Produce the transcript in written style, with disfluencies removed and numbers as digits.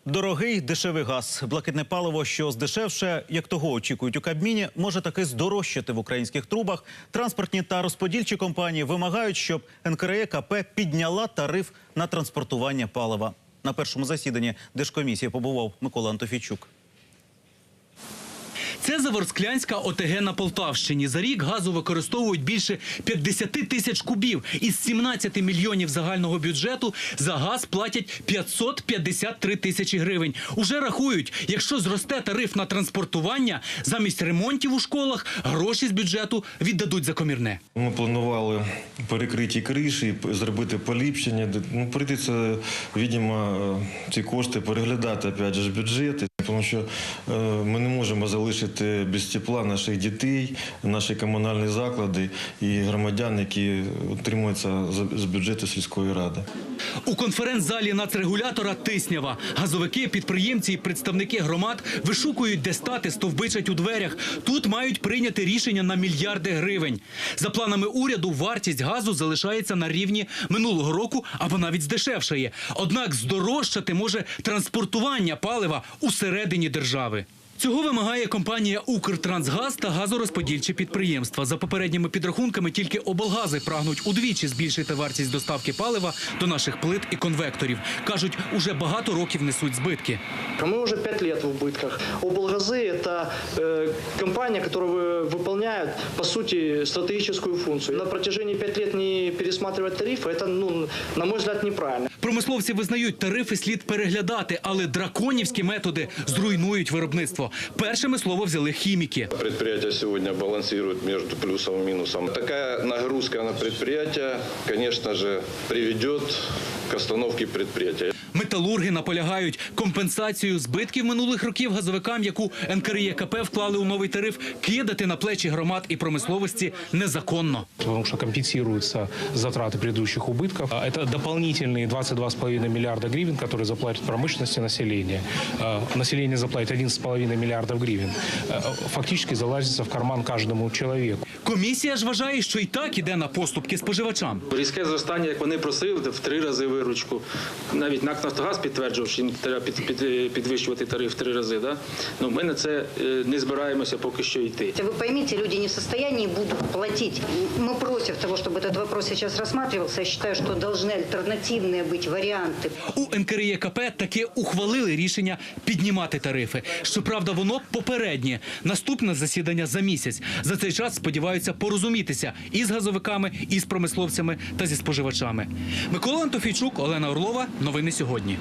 Дорогий дешевий газ, блакитне паливо, що здешевше, як того очікують у Кабміні, може таки здорожчати в українських трубах. Транспортні та розподільчі компанії вимагають, щоб НКРЕКП підняла тариф на транспортування палива. На першому засіданні Держкомісії побував Микола Антофійчук. Це Заворсклянська ОТГ на Полтавщині. За рік газу використовують більше 50 тисяч кубів. Із 17 мільйонів загального бюджету за газ платять 553 тисячі гривень. Уже рахують, якщо зросте тариф на транспортування, замість ремонтів у школах гроші з бюджету віддадуть за комірне. Ми планували перекриті криші, зробити поліпшення. Прийдеться, видимо, ці кошти переглядати, опять же, бюджети. Тому що ми не можемо залишити без тепла наших дітей, наші комунальні заклади і громадян, які утримуються з бюджету сільської ради. У конференц-залі нацрегулятора Тиснява газовики, підприємці і представники громад вишукують, де стати, стовбичать у дверях. Тут мають прийняти рішення на мільярди гривень. За планами уряду, вартість газу залишається на рівні минулого року або навіть здешевшає. Однак здорожчати може транспортування палива усередині держави. Цього вимагає компанія «Укртрансгаз» та газорозподільчі підприємства. За попередніми підрахунками, тільки облгази прагнуть удвічі збільшити вартість доставки палива до наших плит і конвекторів. Кажуть, уже багато років несуть збитки. Мы уже 5 лет в убытках. Облгазы – это компания, которая выполняет, по сути, стратегическую функцию. На протяжении 5 лет не пересматривать тарифы – это, на мой взгляд, неправильно. Промисловці визнають, тарифи слід переглядати, але драконівські методи зруйнують виробництво. Першими слово взяли хіміки. Предприятие сегодня балансирует между плюсом и минусом. Такая нагрузка на предприятие, конечно же, приведет к остановке предприятия. Металурги наполягають, компенсацію збитків минулих років газовикам, яку НКРЕКП вклали у новий тариф, кидати на плечі громад і промисловості незаконно. Потому что компенсируются затраты предыдущих убытков. Это дополнительные 22,5 миллиарда гривен, которые заплатят промышленности населения. Население заплатит 11,5 миллиардов гривен. Фактически залазится в карман каждому человеку. Комісія ж вважає, що і так іде на поступки споживачам. Різке зростання, як вони просили, в 3 рази виручку. Навіть НАК «Нафтогаз» підтверджував, що треба підвищувати тариф в 3 рази. Да? Но ми на це не збираємося поки що йти. Вы поймите, люди не в состоянии будут платить. Мы против того, чтобы этот вопрос сейчас рассматривался. Я считаю, что должны альтернативные быть варианты. У НКРЕКП таки ухвалили рішення піднімати тарифи. Щоправда, воно попереднє. Наступне засідання за місяць. За цей час сподіваються порозумітися і з газовиками, і з промисловцями та зі споживачами. Микола Антофійчук, Олена Орлова. Новини сьогодні.